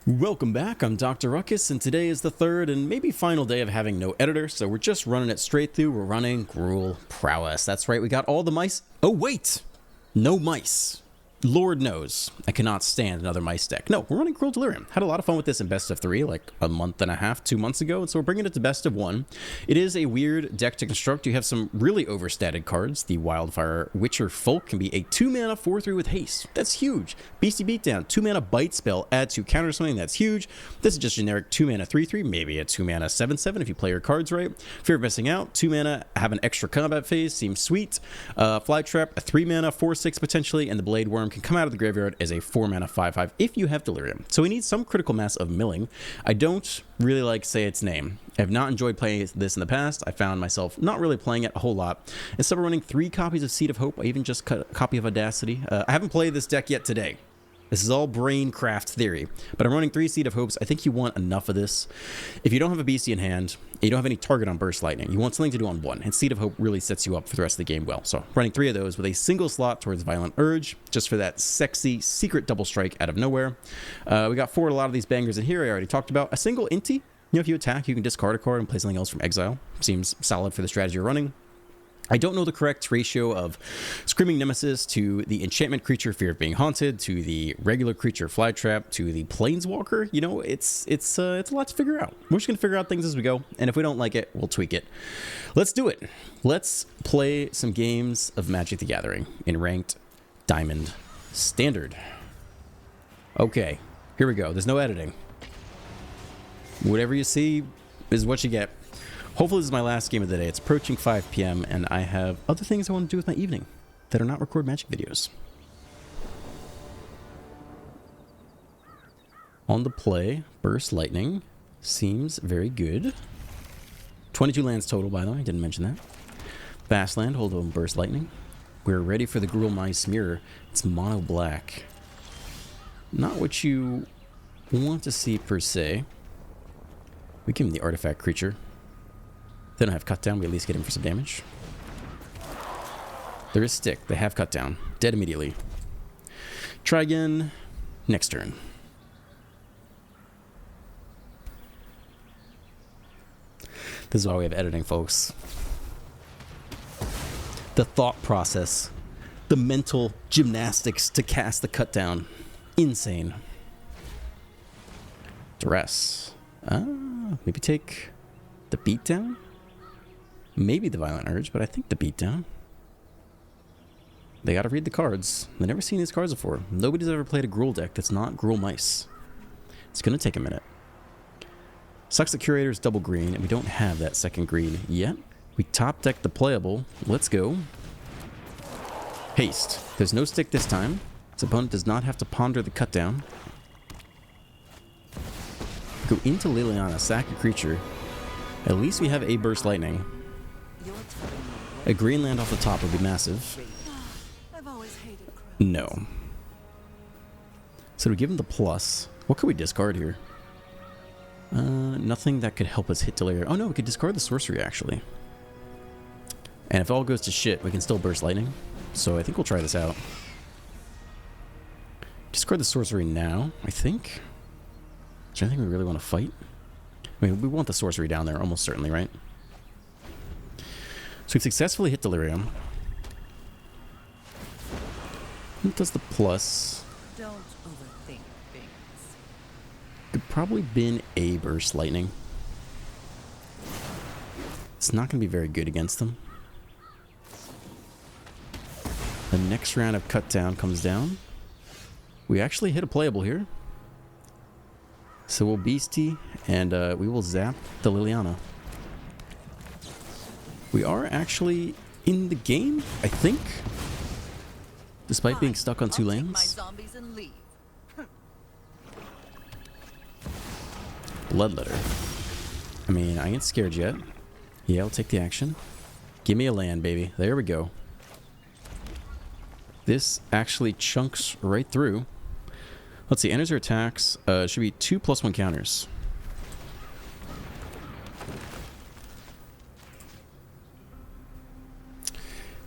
Welcome back, I'm Dr. Ruckus, and today is the third and maybe final day of having no editor, so we're just running it straight through. We're running Gruul Prowess. That's right, we got all the mice. Oh wait! No mice. Lord knows, I cannot stand another mice deck. No, we're running Gruul Delerium. Had a lot of fun with this in best of 3, like a month and a half, 2 months ago, and so we're bringing it to best of 1. It is a weird deck to construct. You have some really overstated cards. The Wildfire Witcher Folk can be a 2-mana 4/3 with haste. That's huge. Beastie Beatdown, 2-mana bite spell, add 2 counter something. That's huge. This is just generic 2-mana 3/3, maybe a 2-mana 7/7 if you play your cards right. Fear of missing out, 2-mana, have an extra combat phase, seems sweet. Fly Trap, a 3-mana 4/6 potentially, and the Blade Worm can come out of the graveyard as a 4-mana 5/5 if you have Delirium. So we need some critical mass of milling. I don't really like say its name. I have not enjoyed playing this in the past. I found myself not really playing it a whole lot. Instead of running 3 copies of Seed of Hope, I even just cut a copy of Audacity. I haven't played this deck yet today. This is all braincraft theory, but I'm running 3 Seed of Hopes. I think you want enough of this. If you don't have a beastie in hand, you don't have any target on Burst Lightning, you want something to do on 1, and Seed of Hope really sets you up for the rest of the game well. So running 3 of those with a single slot towards Violent Urge, just for that sexy secret double strike out of nowhere. We got forward a lot of these bangers in here I already talked about. A single Inti, you know, if you attack, you can discard a card and play something else from exile. Seems solid for the strategy you're running. I don't know the correct ratio of Screaming Nemesis to the enchantment creature Fear of Being Haunted, to the regular creature Flytrap, to the Planeswalker. You know, it's a lot to figure out. We're just going to figure out things as we go, and if we don't like it, we'll tweak it. Let's do it. Let's play some games of Magic the Gathering in Ranked Diamond Standard. Okay, here we go. There's no editing. Whatever you see is what you get. Hopefully this is my last game of the day. It's approaching 5 p.m. and I have other things I want to do with my evening that are not record Magic videos. On the play, Burst Lightning seems very good. 22 lands total, by the way. I didn't mention that. Vastland, hold on Burst Lightning. We're ready for the Gruul Mice Mirror. It's mono black. Not what you want to see per se. We give him the artifact creature. They don't have cut down, we at least get him for some damage. There is stick, they have cut down. Dead immediately. Try again next turn. This is why we have editing, folks. The thought process, the mental gymnastics to cast the cut down. Insane. Duress. Maybe take the beatdown? Maybe the Violent Urge, but I think the beatdown. They gotta read the cards. They've never seen these cards before. Nobody's ever played a Gruul deck that's not Gruul Mice. It's gonna take a minute. Sucks the Curator's double green, and we don't have that second green yet. We top deck the playable. Let's go. Haste. There's no stick this time. Its opponent does not have to ponder the cut down. Go into Liliana, sack a creature. At least we have a Burst Lightning. A green land off the top would be massive. No. So we give him the plus. What could we discard here? Nothing that could help us hit Delirium. Oh no, we could discard the sorcery actually. And if all goes to shit, we can still Burst Lightning. So I think we'll try this out. Discard the sorcery now, I think. Is there anything we really want to fight? I mean, we want the sorcery down there, almost certainly, right? So we've successfully hit Delirium. It does the plus. Don't overthink things. Could probably bin a Burst Lightning. It's not going to be very good against them. The next round of cut down comes down. We actually hit a playable here. So we'll Beastie, and we will zap the Liliana. We are actually in the game, I think. Despite being stuck on 2 lanes. Bloodletter. I mean, I ain't scared yet. Yeah, I'll take the action. Give me a land, baby. There we go. This actually chunks right through. Let's see, enters or attacks. Should be 2 +1 counters.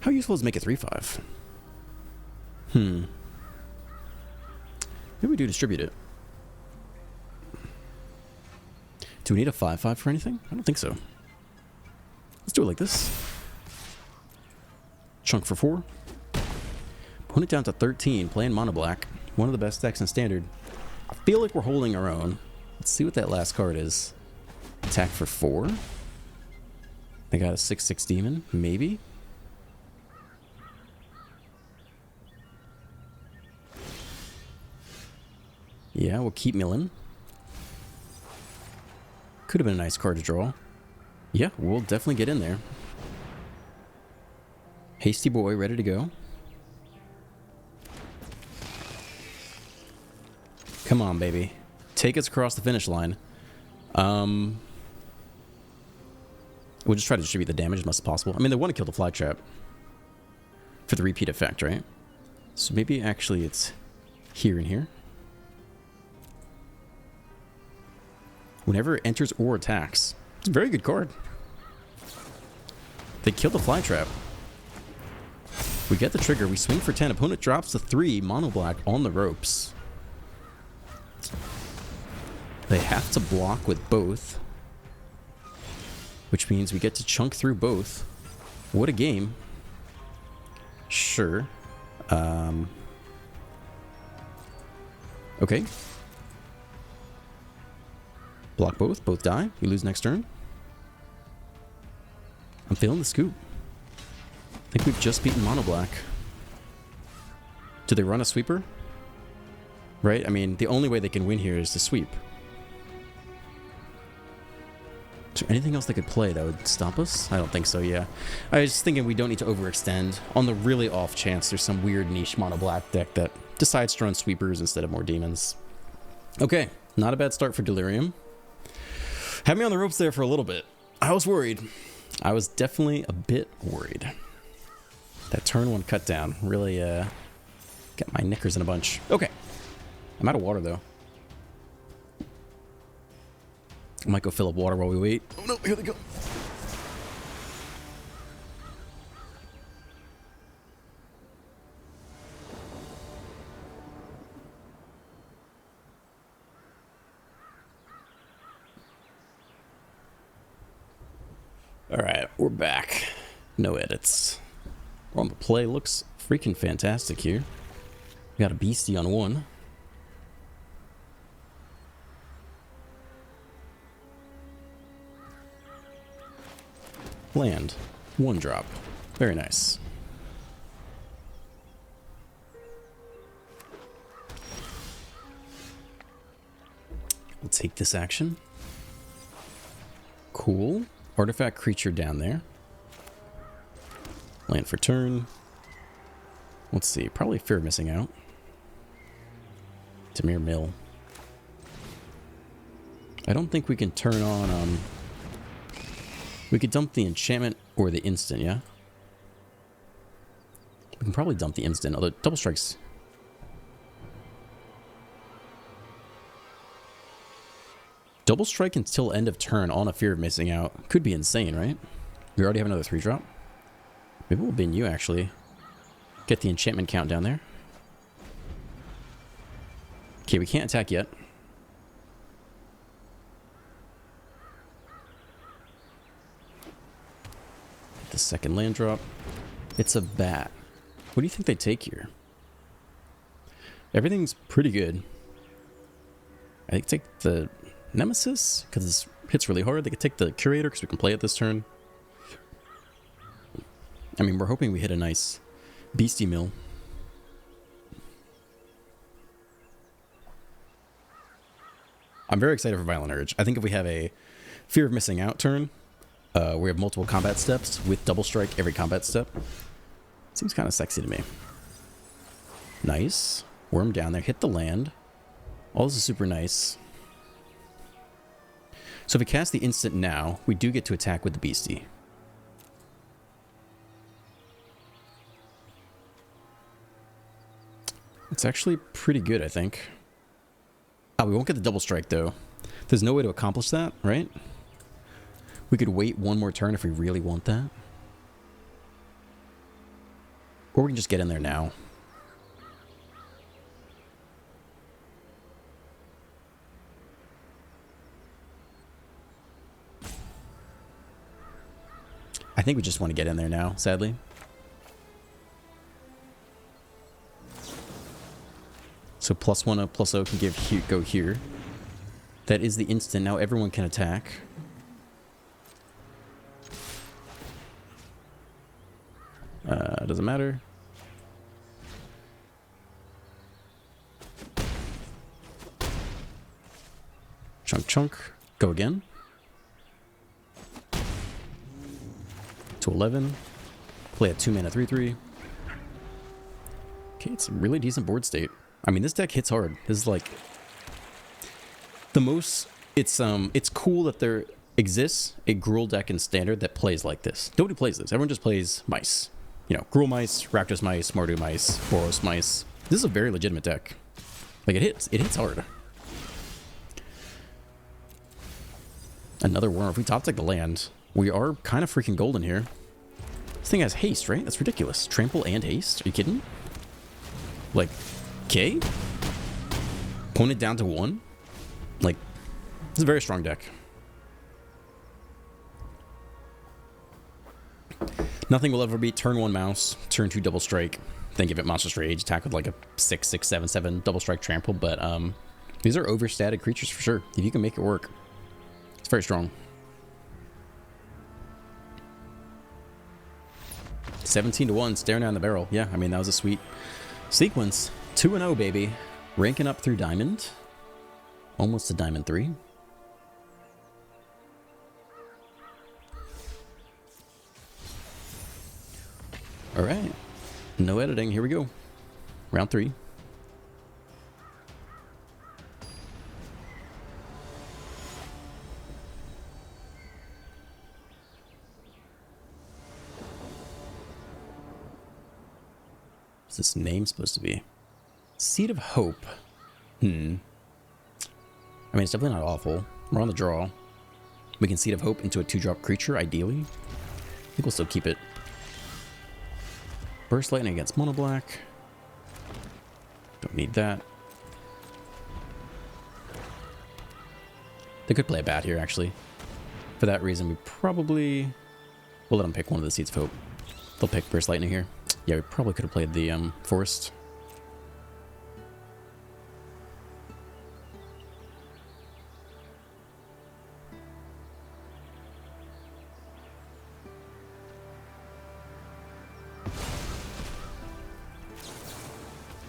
How useful is make a 3/5? Maybe we do distribute it. Do we need a 5/5 for anything? I don't think so. Let's do it like this. Chunk for 4. Put it down to 13, playing mono black. One of the best decks in Standard. I feel like we're holding our own. Let's see what that last card is. Attack for 4. They got a 6/6 demon, maybe. Yeah, we'll keep milling. Could have been a nice card to draw. Yeah, we'll definitely get in there. Hasty boy, ready to go. Come on, baby. Take us across the finish line. We'll just try to distribute the damage as much as possible. I mean, they want to kill the fly trap for the repeat effect, right? So maybe actually it's here and here. Whenever it enters or attacks. It's a very good card. They kill the fly trap. We get the trigger. We swing for 10. Opponent drops the 3 mono black on the ropes. They have to block with both, which means we get to chunk through both. What a game. Sure. Okay. Block both die. We lose next turn. I'm feeling the scoop. I think we've just beaten mono black. Do they run a sweeper? Right? I mean, the only way they can win here is to sweep. Is there anything else they could play that would stop us? I don't think so, yeah. I was just thinking we don't need to overextend on the really off chance there's some weird niche mono black deck that decides to run sweepers instead of more demons. Okay, not a bad start for Delerium. Had me on the ropes there for a little bit. I was worried. I was definitely a bit worried. That turn 1 cut down really got my knickers in a bunch. Okay. I'm out of water though. I might go fill up water while we wait. Oh no, here they go. Alright, we're back. No edits. On the play looks freaking fantastic here. We got a beastie on 1. Land. 1 drop. Very nice. We'll take this action. Cool. Artifact creature down there. Land for turn. Let's see. Probably Fear of Missing Out. Tamir Mill. I don't think we can turn on... We could dump the enchantment or the instant, yeah? We can probably dump the instant, although double strikes... Double strike until end of turn on a Fear of Missing Out. Could be insane, right? We already have another 3-drop. Maybe we'll bin you, actually. Get the enchantment count down there. Okay, we can't attack yet. The second land drop. It's a bat. What do you think they take here? Everything's pretty good. I think take the Nemesis, because it hits really hard. They could take the Curator, because we can play it this turn. I mean, we're hoping we hit a nice Beastie Mill. I'm very excited for Violent Urge. I think if we have a Fear of Missing Out turn, we have multiple combat steps with double strike every combat step. Seems kind of sexy to me. Nice. Worm down there. Hit the land. All this is super nice. So if we cast the instant now, we do get to attack with the Beastie. It's actually pretty good, I think. Oh, we won't get the double strike, though. There's no way to accomplish that, right? We could wait 1 more turn if we really want that. Or we can just get in there now. think we just want to get in there now, sadly. So +1 of +0 can go here. That is the instant. Now everyone can attack. Doesn't matter. Chunk, chunk. Go again. To 11. Play a 2-mana 3/3. Okay, it's a really decent board state. I mean, this deck hits hard. This is like the most. It's cool that there exists a Gruul deck in Standard that plays like this. Nobody plays this. Everyone just plays mice. You know, Gruul mice, Rakdos mice, Mardu mice, Boros mice. This is a very legitimate deck. Like, it hits hard. Another worm. If we top deck the land, we are kind of freaking golden here. This thing has haste, right? That's ridiculous. Trample and haste? Are you kidding? Like, okay? Pone it down to 1? Like, it's a very strong deck. Nothing will ever beat turn 1 mouse, turn 2 double strike, then give it monstrous rage, attack with like a 6/6/7/7 double strike trample. But these are overstated creatures for sure. If you can make it work, it's very strong. 17-1, staring down the barrel. Yeah, I mean, that was a sweet sequence. 2-0, baby. Ranking up through Diamond. Almost to Diamond 3. All right. No editing. Here we go. Round 3. What's this name supposed to be? Seed of Hope. I mean, it's definitely not awful. We're on the draw. We can Seed of Hope into a 2-drop creature, ideally. I think we'll still keep it. Burst Lightning against Mono Black. Don't need that. They could play a bat here, actually. For that reason, we probably... We'll let them pick one of the Seeds of Hope. They'll pick Burst Lightning here. Yeah, we probably could have played the Forest.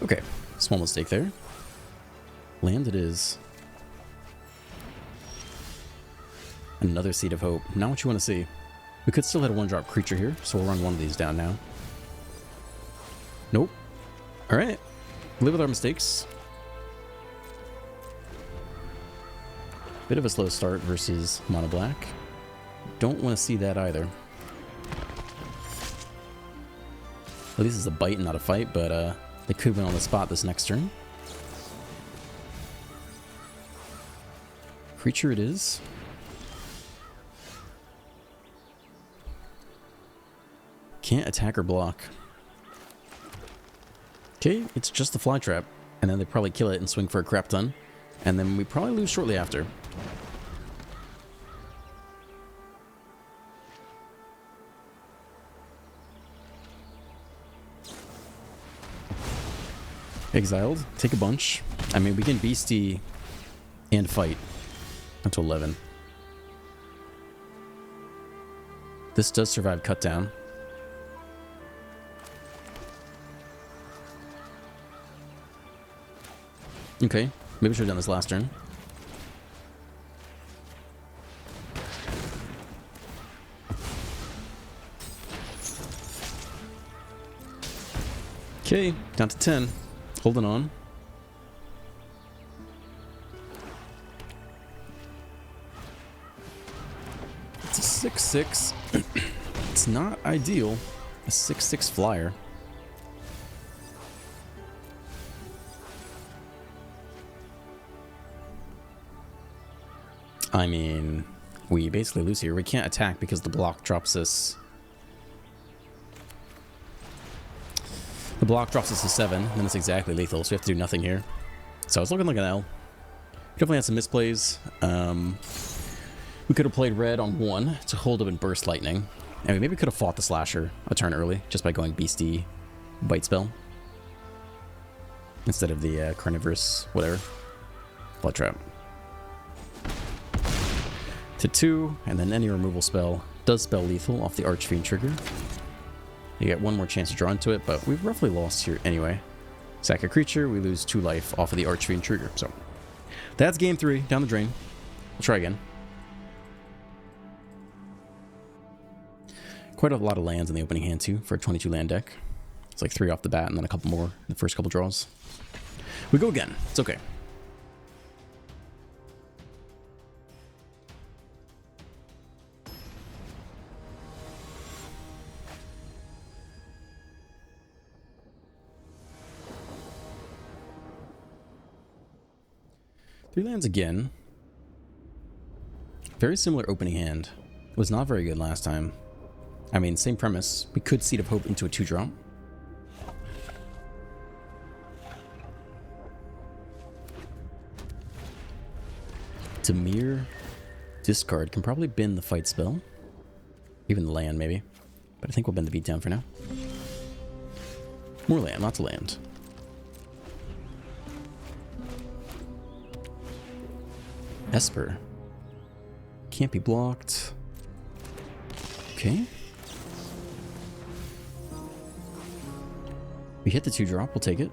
Okay, small mistake there. Land it is. Another Seed of Hope. Not what you want to see. We could still hit a 1-drop creature here, so we'll run one of these down now. Nope. Alright. Live with our mistakes. Bit of a slow start versus Mono Black. Don't want to see that either. At least it's a bite and not a fight, but they could win on the spot this next turn. Creature it is. Can't attack or block. Okay, it's just a fly trap. And then they probably kill it and swing for a crap ton. And then we probably lose shortly after. Exiled. Take a bunch. I mean, we can Beastie and fight until 11. This does survive cut down. Okay, maybe we should have done this last turn. Okay, down to 10. Holding on. It's a 6/6. It's not ideal. A 6/6 flyer. I mean, we basically lose here. We can't attack because the block drops us. The block drops us to 7, then it's exactly lethal, so we have to do nothing here. So it's looking like an L. Definitely had some misplays. We could have played red on 1 to hold up and Burst Lightning. Anyway, maybe we could have fought the Slasher a turn early just by going Beastie Bite Spell instead of the Carnivorous whatever. Blood Trap. To 2, and then any removal spell does spell lethal off the Archfiend trigger. You get one more chance to draw into it, but we've roughly lost here anyway. Sack a creature, we lose 2 life off of the Archfiend trigger. So that's game 3, down the drain. We'll try again. Quite a lot of lands in the opening hand too for a 22 land deck. It's like 3 off the bat and then a couple more in the first couple draws. We go again. It's okay. Three lands again. Very similar opening hand. Was not very good last time. I mean, same premise. We could Seed of Hope into a 2-drop. Dimir discard can probably bin the fight spell. Even the land, maybe. But I think we'll bend the beat down for now. More land, lots of land. Esper. Can't be blocked. Okay. We hit the 2-drop, we'll take it.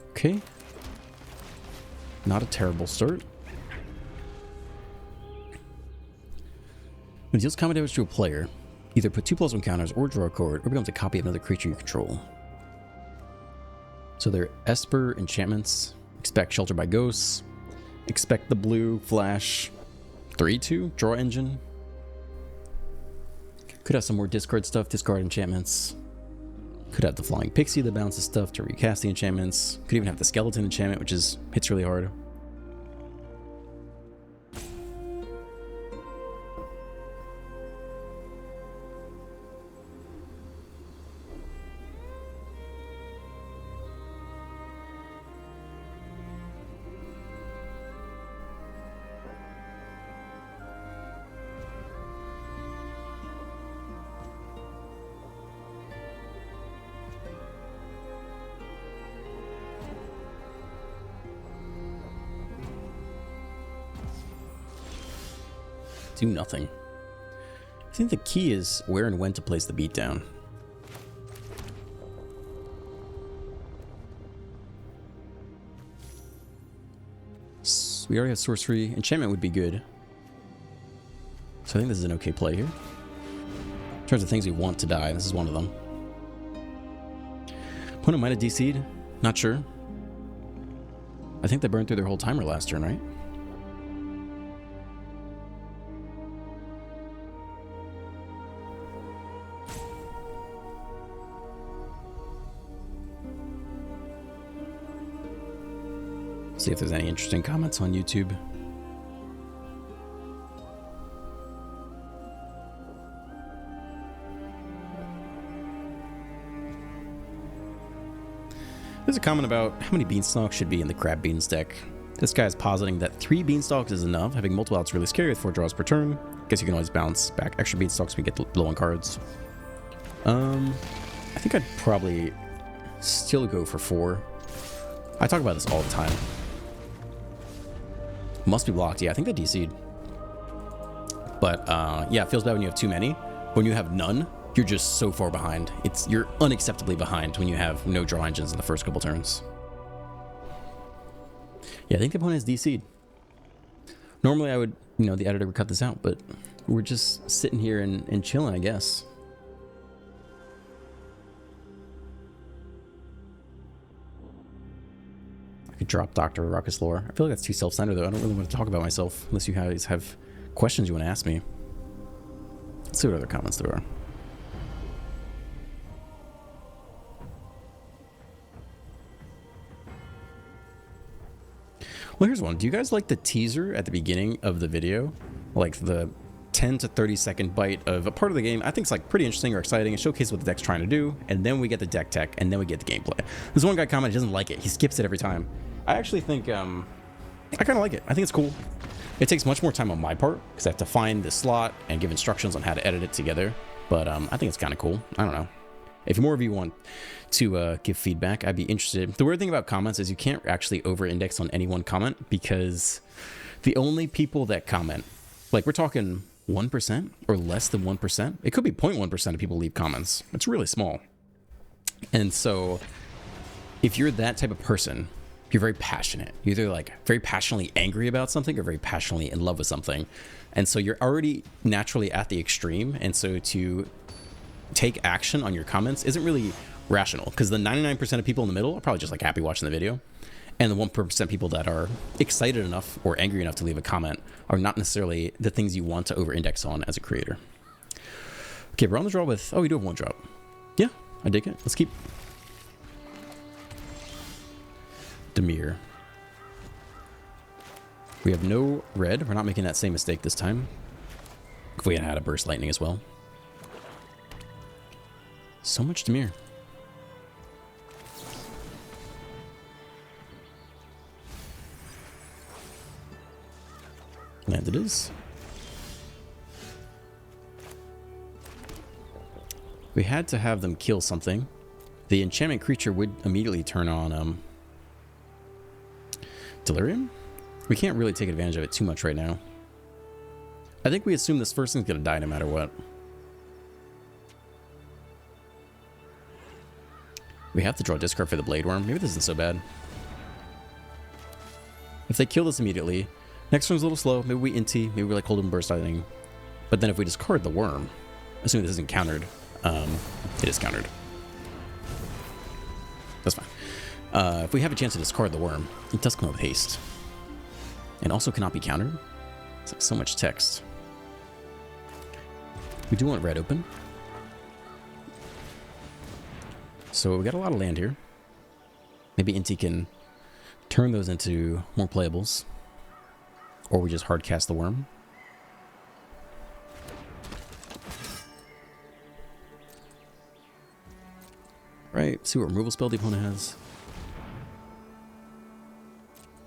Okay. Not a terrible start. When it deals combat damage to a player, either put 2/1 counters or draw a card, or becomes a copy of another creature you control. So they're Esper enchantments. Expect Shelter by Ghosts. Expect the blue flash. 3/2 draw engine. Could have some more discard stuff, discard enchantments. Could have the Flying Pixie that bounces stuff to recast the enchantments. Could even have the Skeleton enchantment, which hits really hard. Do nothing. I think the key is where and when to place the beat down. We already have sorcery. Enchantment would be good. So I think this is an okay play here. In terms of things we want to die, this is one of them. Opponent might have DC'd. Not sure. I think they burned through their whole timer last turn, right? See if there's any interesting comments on YouTube. There's a comment about how many beanstalks should be in the crab beans deck. This guy's positing that 3 beanstalks is enough. Having multiple out's really scary with 4 draws per turn. Guess you can always bounce back extra beanstalks when we get low on cards. I think I'd probably still go for 4. I talk about this all the time. Must be blocked. Yeah, I think they DC'd. But yeah, it feels bad when you have too many. When you have none, you're just so far behind. You're unacceptably behind when you have no draw engines in the first couple turns. Yeah, I think the opponent has DC'd. Normally I would, the editor would cut this out, but we're just sitting here and chilling, I guess. I could drop Dr. Ruckus lore. I feel like that's too self-centered, though. I don't really want to talk about myself unless you guys have questions you want to ask me. Let's see what other comments there are. Well, here's one. Do you guys like the teaser at the beginning of the video? Like the 10 to 30 second bite of a part of the game I think it's like pretty interesting or exciting. It showcases what the deck's trying to do, and then we get the deck tech, and then we get the gameplay. This one guy commented he doesn't like it. He skips it every time. I actually think I kind of like it. I think it's cool. It takes much more time on my part because I have to find the slot and give instructions on how to edit it together. But I think it's kind of cool. I don't know. If more of you want to give feedback, I'd be interested. The weird thing about comments is you can't actually over-index on any one comment because the only people that comment, like we're talking 1% or less than 1%. It could be 0.1% of people leave comments. It's really small. And so if you're that type of person, you're very passionate. You're either like very passionately angry about something or very passionately in love with something. And so you're already naturally at the extreme. And so to take action on your comments isn't really rational because the 99% of people in the middle are probably just like happy watching the video. And the 1% people that are excited enough or angry enough to leave a comment are not necessarily the things you want to over-index on as a creator. Okay, we're on the draw with... Oh, we do have one drop. Yeah, I dig it. Let's keep... Demir. We have no red. We're not making that same mistake this time. If we had a burst lightning as well. So much Demir. Land it is. We had to have them kill something. The enchantment creature would immediately turn on Delerium? We can't really take advantage of it too much right now. I think we assume this first thing's gonna die no matter what. We have to draw a discard for the Blade Worm. Maybe this isn't so bad. If they kill this immediately, next one's a little slow. Maybe we inti, maybe we like hold them burst lightning. But then if we discard the worm, assuming this isn't countered, it is countered. That's fine. If we have a chance to discard the worm, it does come out with haste. And also cannot be countered. It's like so much text. We do want red open. So we got a lot of land here. Maybe Inti can turn those into more playables. Or we just hard cast the worm. Right, see what removal spell the opponent has.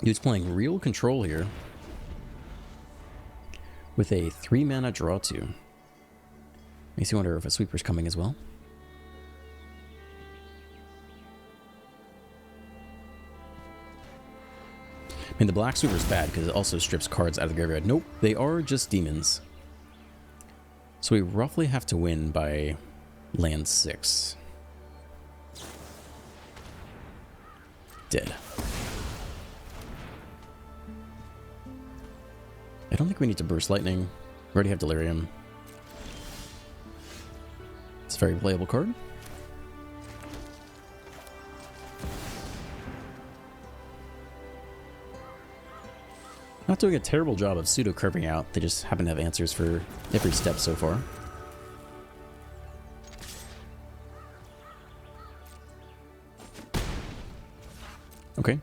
Dude's playing real control here. With a 3-mana draw 2. Makes you wonder if a sweeper's coming as well. I mean, the black sweeper's bad because it also strips cards out of the graveyard. Nope, they are just demons. So we roughly have to win by land 6. Dead. I don't think we need to burst lightning. We already have Delerium. It's a very playable card. Not doing a terrible job of pseudo curving out. They just happen to have answers for every step so far. Okay.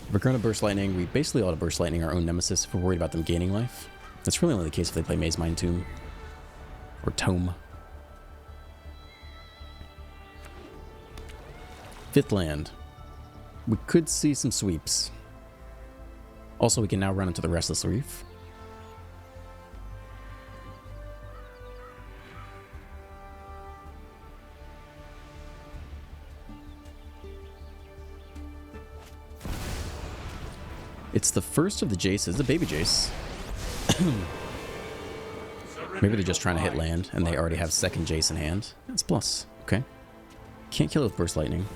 If we're going to burst lightning, we basically ought to burst lightning our own nemesis if we're worried about them gaining life. That's really only the case if they play Maze Mind Tomb. Or Tome. 5th land. We could see some sweeps. Also, we can now run into the Restless Reef. It's the first of the Jaces, the baby Jace. Maybe they're just trying to hit land and they already have second Jace in hand. That's plus. Okay. Can't kill it with Burst Lightning.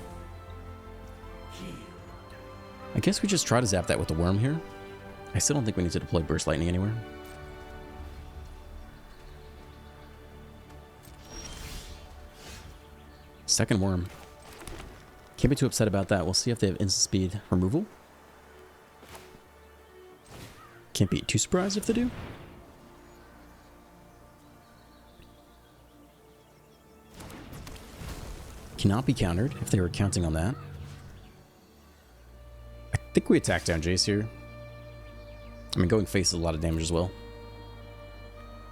I guess we just try to zap that with the worm here. I still don't think we need to deploy Burst Lightning anywhere. Second worm. Can't be too upset about that. We'll see if they have instant speed removal. Can't be too surprised if they do. Cannot be countered if they were counting on that. I think we attack down Jace here. I mean, going face is a lot of damage as well.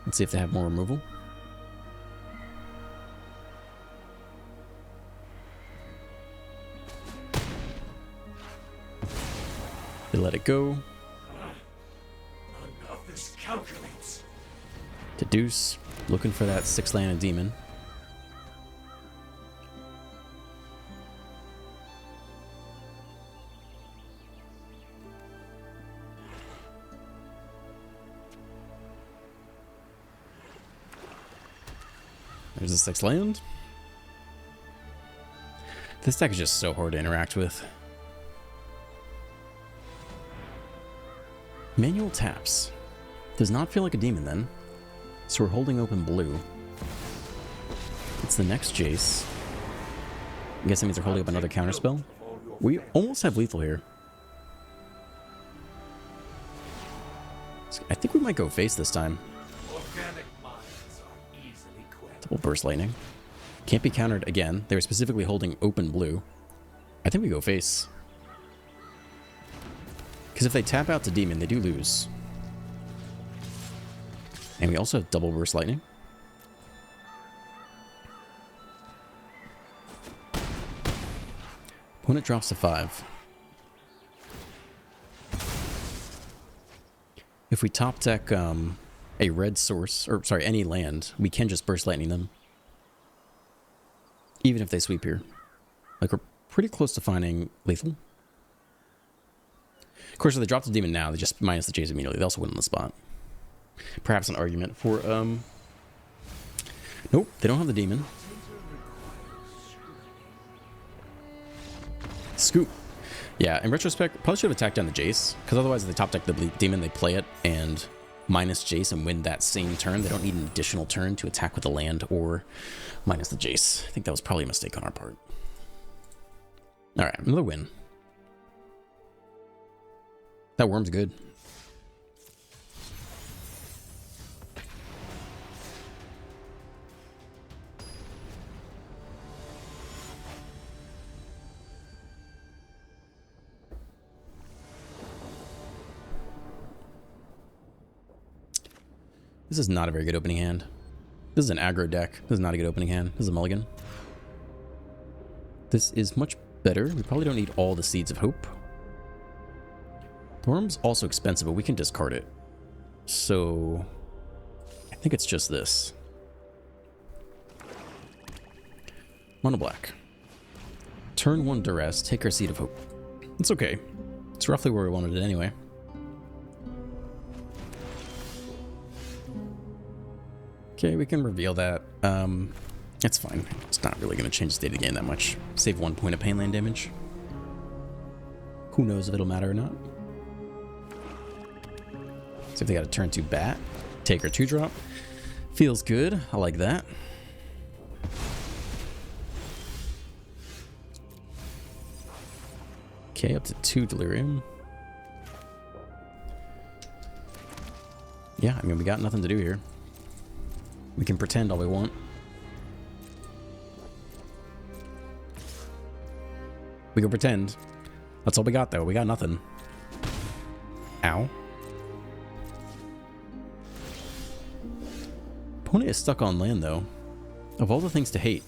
Let's see if they have more removal. They let it go. calculates. Deduce. Looking for that 6-landed demon. There's a 6 land. This deck is just so hard to interact with. Manual taps. Does not feel like a demon then. So we're holding open blue. It's the next Jace. I guess that means they're holding up another counterspell. We almost have lethal here. I think we might go face this time. Organic minds are easily quelled. Double burst lightning. Can't be countered again. They were specifically holding open blue. I think we go face. Because if they tap out to demon, they do lose. And we also have double burst lightning. Opponent drops to 5. If we top deck a red source, or sorry, any land, we can just burst lightning them. Even if they sweep here. Like, we're pretty close to finding lethal. Of course, if they drop the demon now, they just minus the Jays immediately. They also win on the spot. Perhaps an argument for, nope, they don't have the demon. Scoop. Yeah, in retrospect, probably should have attacked down the Jace, because otherwise if they top deck the demon, they play it and minus Jace and win that same turn. They don't need an additional turn to attack with the land or minus the Jace. I think that was probably a mistake on our part. Alright, another win. That worm's good. This is not a very good opening hand. This is an aggro deck. This is not a good opening hand. This is a mulligan. This is much better. We probably don't need all the Seeds of Hope. The worm's also expensive, but we can discard it. So I think it's just this. Mono black. Turn 1 duress, take our Seed of Hope. It's okay. It's roughly where we wanted it anyway. Okay, we can reveal that. It's fine. It's not really going to change the state of the game that much. Save 1 point of pain land damage. Who knows if it'll matter or not. See if they got a turn 2 bat. Take our 2-drop. Feels good. I like that. Okay, up to 2 Delerium. Yeah, I mean, we got nothing to do here. We can pretend all we want. We can pretend. That's all we got, though. We got nothing. Ow. Opponent is stuck on land, though. Of all the things to hate.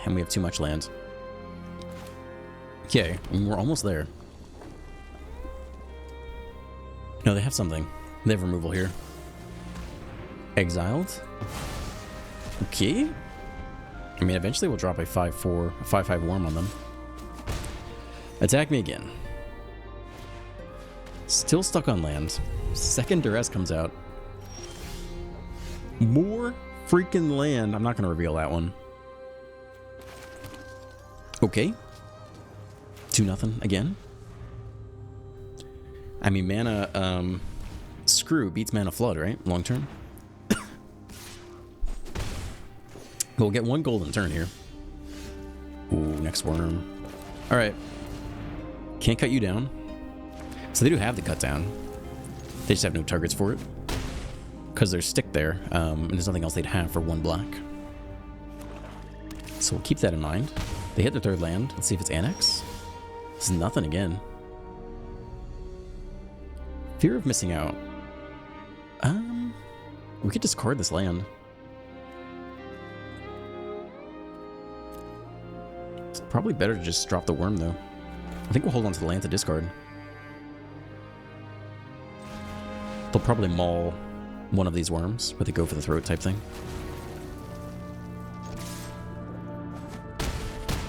And we have too much land. Okay, I mean, we're almost there. No, they have something. They have removal here. Exiled. Okay. I mean, eventually we'll drop a 5/4, a 5/5 worm on them. Attack me again. Still stuck on land. Second duress comes out. More freaking land. I'm not going to reveal that one. Okay. 2-0 again. I mean, mana, Screw beats Mana Flood, right? Long term. We'll get 1 golden turn here. Ooh, next worm. Alright. Can't cut you down. So they do have the cut down. They just have no targets for it. Because there's stick there, and there's nothing else they'd have for 1 black. So we'll keep that in mind. They hit their 3rd land. Let's see if it's Annex. This is nothing again. Fear of missing out. We could discard this land. It's probably better to just drop the worm, though. I think we'll hold on to the land to discard. They'll probably maul one of these worms, where they go for the throat type thing.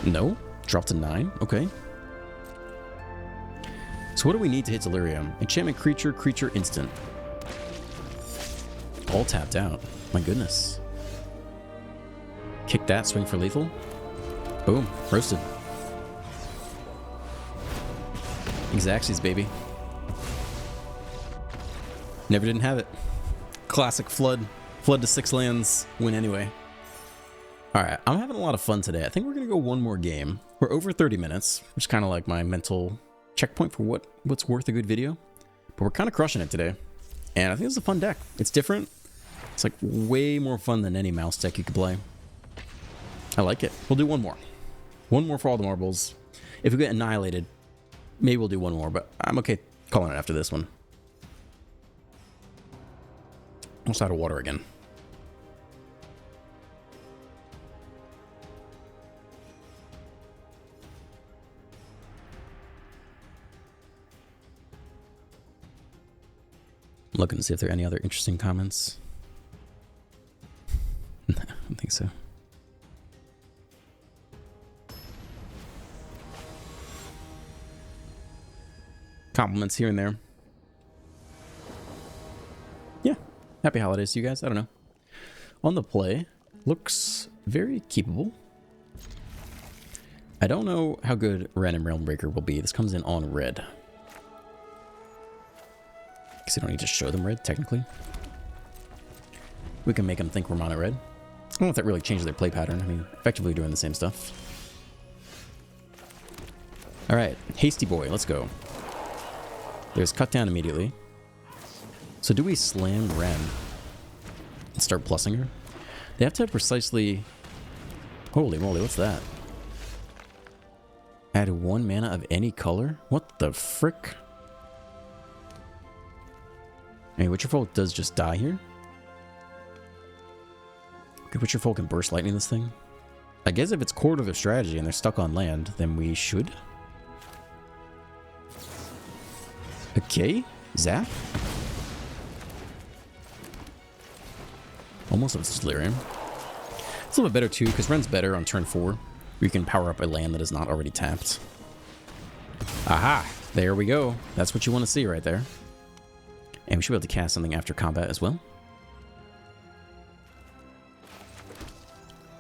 No? Drop to 9? Okay. So what do we need to hit Delerium? Enchantment creature, creature instant. All tapped out. My goodness. Kick that, swing for lethal. Boom. Roasted. Xaxes, baby. Never didn't have it. Classic flood. Flood to 6 lands. Win anyway. Alright, I'm having a lot of fun today. I think we're going to go one more game. We're over 30 minutes, which is kind of like my mental checkpoint for what's worth a good video. But we're kind of crushing it today. And I think it's a fun deck. It's different. It's like way more fun than any mouse deck you could play. I like it. We'll do one more. One more for all the marbles. If we get annihilated, maybe we'll do one more, but I'm okay calling it after this one. Almost out of water again. I'm looking to see if there are any other interesting comments. No, I don't think so. Compliments here and there. Yeah. Happy holidays to you guys. I don't know. On the play, looks very keepable. I don't know how good Random Realm Breaker will be. This comes in on red. Because I don't need to show them red, technically. We can make them think we're mono red. I don't know if that really changes their play pattern. I mean, effectively doing the same stuff. Alright, Hasty Boy, let's go. There's cut down immediately. So do we slam Ren and start plussing her? They have to have precisely... Holy moly, what's that? Add 1 mana of any color? What the frick? I mean, Witcher Folk does just die here. Could Witcher Folk can burst lightning this thing? I guess if it's core to their strategy and they're stuck on land, then we should. Okay, zap. Almost looks Delerium. It's a little bit better too, because Ren's better on turn 4. We can power up a land that is not already tapped. Aha! There we go. That's what you want to see right there. And we should be able to cast something after combat as well.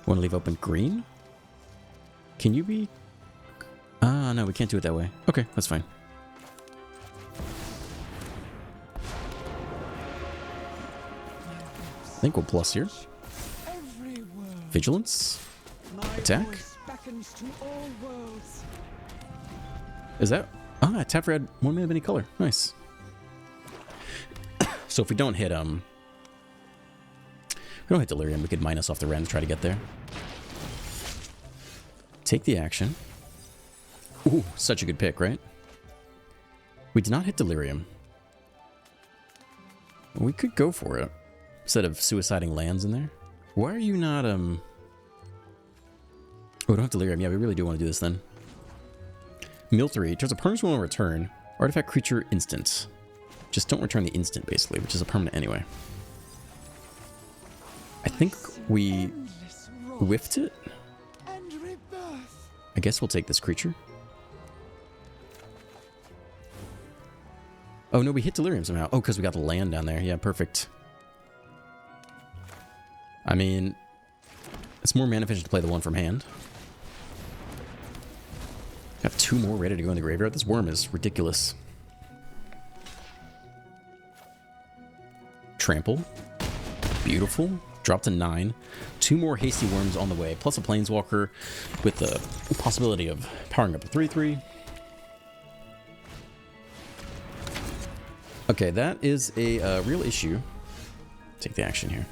Want to leave open green? Can you be... Ah, no, we can't do it that way. Okay, that's fine. I think we'll plus here. Vigilance. Attack. Is that... Ah, tap red, 1 mana of any color. Nice. So if we don't hit, Delerium, we could minus off the Ren to try to get there. Take the action. Ooh, such a good pick, right? We did not hit Delerium. We could go for it. Instead of suiciding lands in there. Why are you not, Oh, we don't have Delirium. Yeah, we really do want to do this then. Miltery. Turns a permanent will return. Artifact creature instant. Just don't return the instant, basically, which is a permanent anyway. I think we whiffed it. I guess we'll take this creature. Oh, no, we hit Delirium somehow. Oh, because we got the land down there. Yeah, perfect. I mean, it's more mana efficient to play the one from hand. Got 2 more ready to go in the graveyard. This worm is ridiculous. Trample. Beautiful. Drop to 9. 2 more hasty worms on the way, plus a planeswalker with the possibility of powering up a 3/3. Okay, that is a real issue. Take the action here.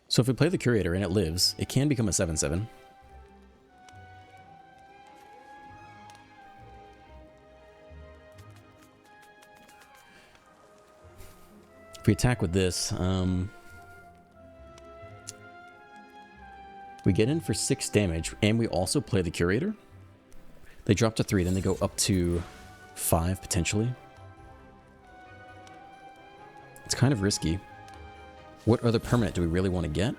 So if we play the Curator and it lives, it can become a 7/7. If we attack with this, we get in for 6 damage, and we also play the Curator. They drop to 3, then they go up to 5 potentially. It's kind of risky. What other permanent do we really want to get?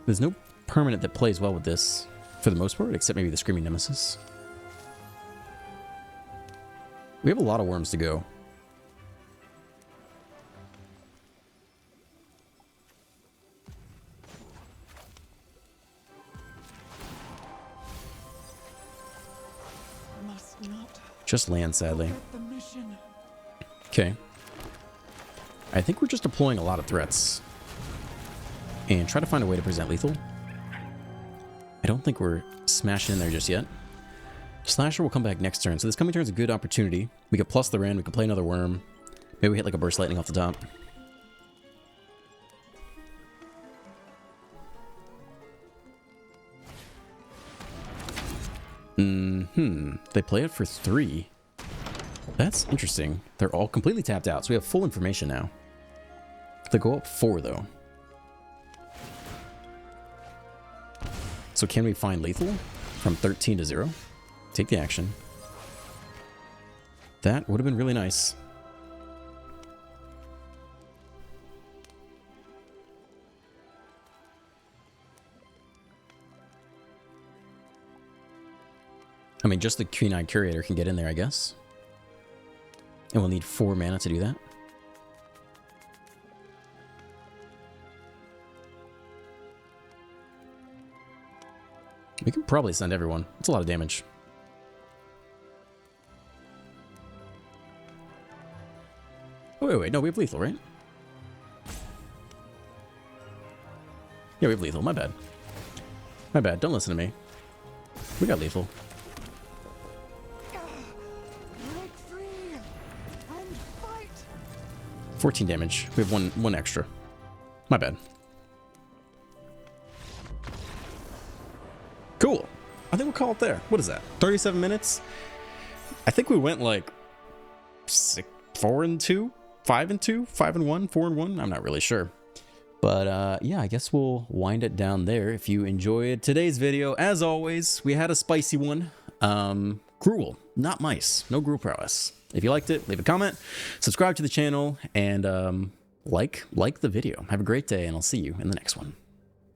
There's no permanent that plays well with this for the most part, except maybe the Screaming Nemesis. We have a lot of worms to go. Must not Just land, sadly. forget the mission. Okay. I think we're just deploying a lot of threats. And try to find a way to present lethal. I don't think we're smashing in there just yet. Slasher will come back next turn, so this coming turn is a good opportunity. We could plus the Ren, we could play another worm. Maybe we hit like a burst lightning off the top. They play it for 3. That's interesting. They're all completely tapped out, so we have full information now. They go up 4 though. So can we find lethal from 13 to 0? Take the action. That would have been really nice. I mean, just the Queen-Eyed Curator can get in there, I guess. And we'll need 4 mana to do that. We can probably send everyone. It's a lot of damage. Oh, wait. No, we have lethal, right? Yeah, we have lethal. My bad. My bad. Don't listen to me. We got lethal. Break free and fight. 14 damage. We have one extra. My bad. Cool. I think we'll call it there. What is that? 37 minutes? I think we went like 4-2, 5-2, 5-1, 4-1. I'm not really sure. But yeah, I guess we'll wind it down there. If you enjoyed today's video, as always, we had a spicy one. Gruul, not mice. No Gruul prowess. If you liked it, leave a comment, subscribe to the channel, and like the video. Have a great day, and I'll see you in the next one.